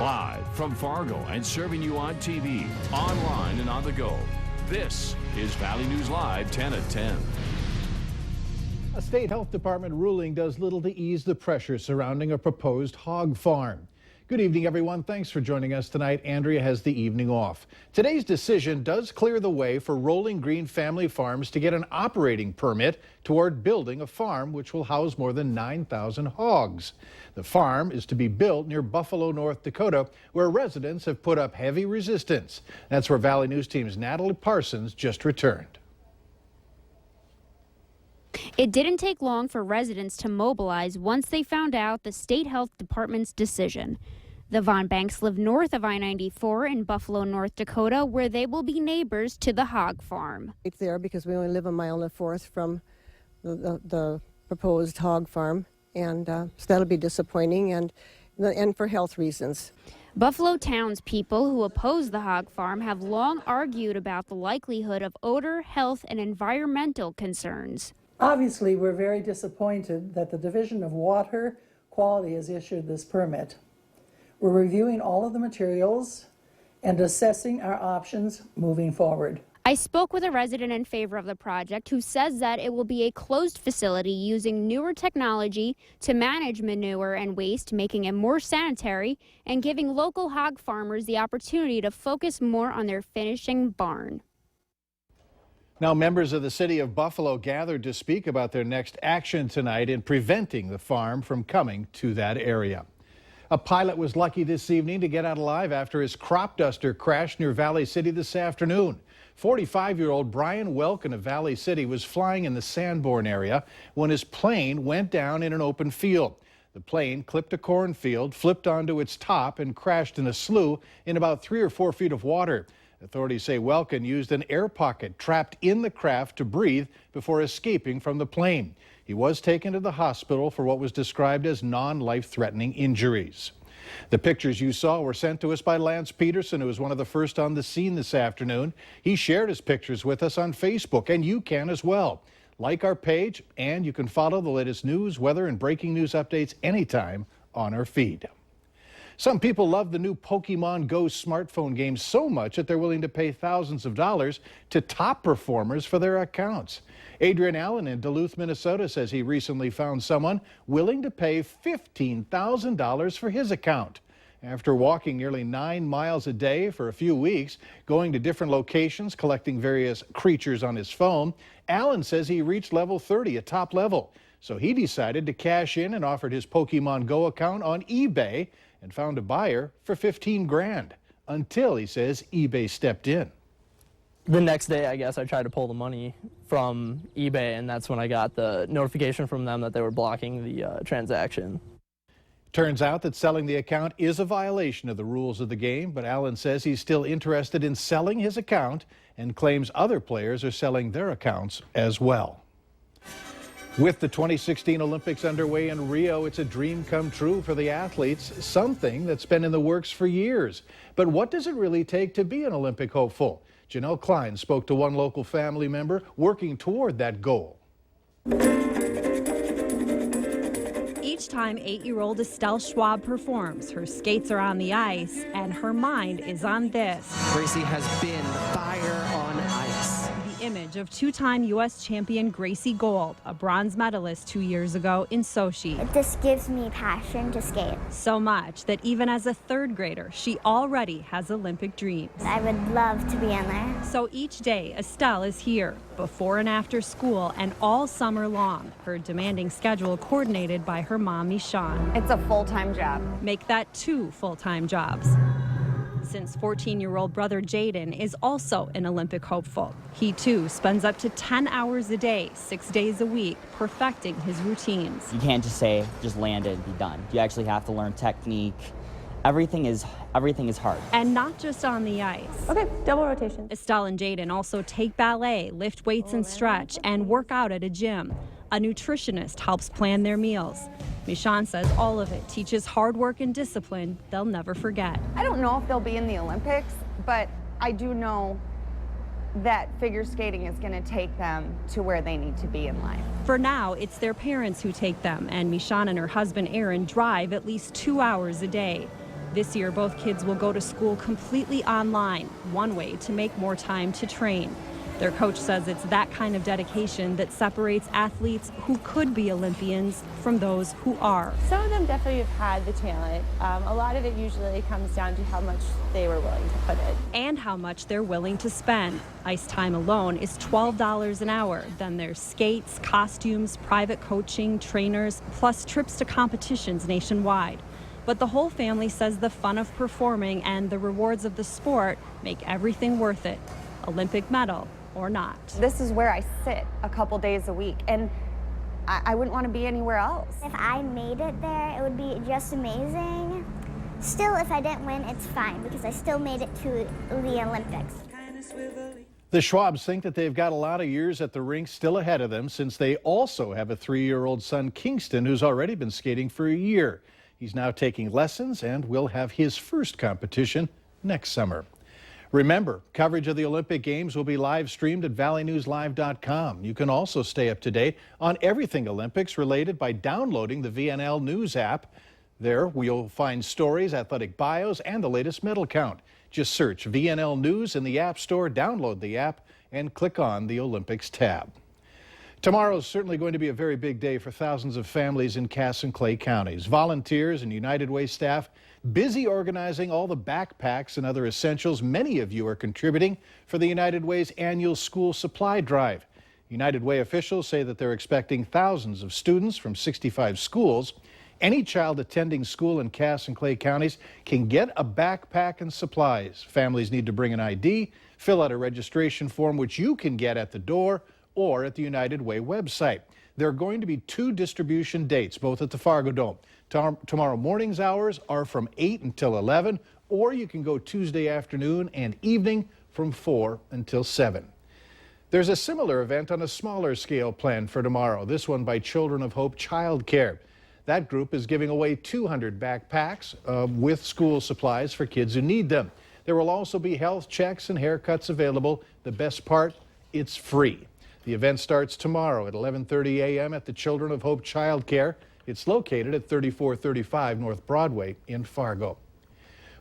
Live from Fargo and serving you on TV, online, and on the go. This is Valley News Live 10 at 10. A state health department ruling does little to ease the pressure surrounding a proposed hog farm. Good evening, everyone. Thanks for joining us tonight. Andrea has the evening off. Today's decision does clear the way for Rolling Green Family Farms to get an operating permit toward building a farm which will house more than 9,000 hogs. The farm is to be built near Buffalo, North Dakota, where residents have put up heavy resistance. That's where Valley News Team's Natalie Parsons just returned. It didn't take long for residents to mobilize once they found out the state health department's decision. The Von Banks live north of I-94 in Buffalo, North Dakota, where they will be neighbors to the hog farm. It's there because we only live a mile and a fourth from the proposed hog farm, and so that'll be disappointing, and for health reasons. Buffalo townspeople who oppose the hog farm have long argued about the likelihood of odor, health, and environmental concerns. Obviously, we're very disappointed that the Division of Water Quality has issued this permit. We're reviewing all of the materials and assessing our options moving forward. I spoke with a resident in favor of the project who says that it will be a closed facility using newer technology to manage manure and waste, making it more sanitary and giving local hog farmers the opportunity to focus more on their finishing barn. Now, members of the city of Buffalo gathered to speak about their next action tonight in preventing the farm from coming to that area. A pilot was lucky this evening to get out alive after his crop duster crashed near Valley City this afternoon. 45-year-old Brian Welkin of Valley City was flying in the Sanborn area when his plane went down in an open field. The plane clipped a cornfield, flipped onto its top, and crashed in a slough in about 3 or 4 feet of water. Authorities say Welkin used an air pocket trapped in the craft to breathe before escaping from the plane. He was taken to the hospital for what was described as non-life-threatening injuries. The pictures you saw were sent to us by Lance Peterson, who was one of the first on the scene this afternoon. He shared his pictures with us on Facebook, and you can as well. Like our page, and you can follow the latest news, weather, and breaking news updates anytime on our feed. Some people love the new Pokemon Go smartphone game so much that they're willing to pay thousands of dollars to top performers for their accounts. Adrian Allen in Duluth, Minnesota says he recently found someone willing to pay $15,000 for his account. After walking nearly 9 miles a day for a few weeks, going to different locations, collecting various creatures on his phone, Allen says he reached level 30, a top level. So he decided to cash in and offered his Pokemon Go account on eBay and found a buyer for $15 grand, until, he says, eBay stepped in. The next day, I guess, I tried to pull the money from eBay, and that's when I got the notification from them that they were blocking the transaction. Turns out that selling the account is a violation of the rules of the game, but Allen says he's still interested in selling his account and claims other players are selling their accounts as well. With the 2016 Olympics underway in Rio, it's a dream come true for the athletes, something that's been in the works for years. But what does it really take to be an Olympic hopeful? Janelle Klein spoke to one local family member working toward that goal. Each time 8-year-old Estelle Schwab performs, her skates are on the ice and her mind is on this. Gracie has been fire on ice. The image of two-time U.S. champion Gracie Gold, a bronze medalist 2 years ago in Sochi. It just gives me passion to skate. So much that even as a third grader, she already has Olympic dreams. I would love to be in there. So each day, Estelle is here, before and after school and all summer long. Her demanding schedule coordinated by her mom, Michonne. It's a full-time job. Make that 2 full-time jobs. Since 14-year-old brother Jaden is also an Olympic hopeful. He too spends up to 10 hours a day, 6 days a week, perfecting his routines. You can't just say, just land it and be done. You actually have to learn technique. Everything is hard. And not just on the ice. Okay, double rotation. Estelle and Jaden also take ballet, lift weights and stretch, and work out at a gym. A nutritionist helps plan their meals. Michonne says all of it teaches hard work and discipline they'll never forget. I don't know if they'll be in the Olympics, but I do know that figure skating is going to take them to where they need to be in life. For now, it's their parents who take them, and Michonne and her husband Aaron drive at least 2 hours a day. This year, both kids will go to school completely online, one way to make more time to train. Their coach says it's that kind of dedication that separates athletes who could be Olympians from those who are. Some of them definitely have had the talent. A lot of it usually comes down to how much they were willing to put in. And how much they're willing to spend. Ice time alone is $12 an hour. Then there's skates, costumes, private coaching, trainers, plus trips to competitions nationwide. But the whole family says the fun of performing and the rewards of the sport make everything worth it. Olympic medal or not. This is where I sit a couple days a week, and I wouldn't want to be anywhere else. If I made it there, it would be just amazing. Still, if I didn't win, it's fine because I still made it to the Olympics. The Schwabs think that they've got a lot of years at the rink still ahead of them, since they also have a 3-year-old son, Kingston, who's already been skating for a year. He's now taking lessons and will have his first competition next summer. Remember, coverage of the Olympic Games will be live streamed at valleynewslive.com. You can also stay up to date on everything Olympics related by downloading the VNL News app. There you'll find stories, athletic bios, and the latest medal count. Just search VNL News in the App Store, download the app, and click on the Olympics tab. Tomorrow is certainly going to be a very big day for thousands of families in Cass and Clay counties. Volunteers and United Way staff busy organizing all the backpacks and other essentials many of you are contributing for the United Way's annual school supply drive. United Way officials say that they're expecting thousands of students from 65 schools. Any child attending school in Cass and Clay counties can get a backpack and supplies. Families need to bring an ID, fill out a registration form, which you can get at the door or at the United Way website. There are going to be 2 distribution dates, both at the Fargo Dome. Tomorrow morning's hours are from 8 until 11, or you can go Tuesday afternoon and evening from 4 until 7. There's a similar event on a smaller scale planned for tomorrow, this one by Children of Hope Child Care. That group is giving away 200 backpacks with school supplies for kids who need them. There will also be health checks and haircuts available. The best part, it's free. The event starts tomorrow at 11:30 a.m. at the Children of Hope Child Care. It's located at 3435 North Broadway in Fargo.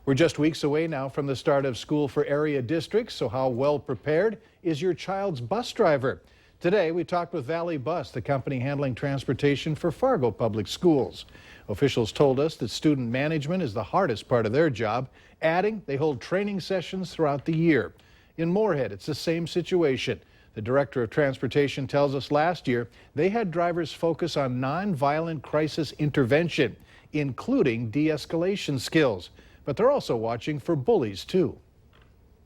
We're just weeks away now from the start of school for area districts, so how well prepared is your child's bus driver? Today, we talked with Valley Bus, the company handling transportation for Fargo Public Schools. Officials told us that student management is the hardest part of their job, adding they hold training sessions throughout the year. In Moorhead, it's the same situation. The Director of Transportation tells us last year they had drivers focus on nonviolent crisis intervention, including de-escalation skills. But they're also watching for bullies, too.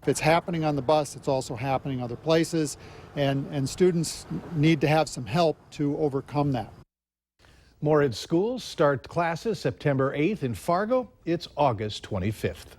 If it's happening on the bus, it's also happening other places, and students need to have some help to overcome that. Moorhead schools start classes September 8th. In Fargo, it's August 25th.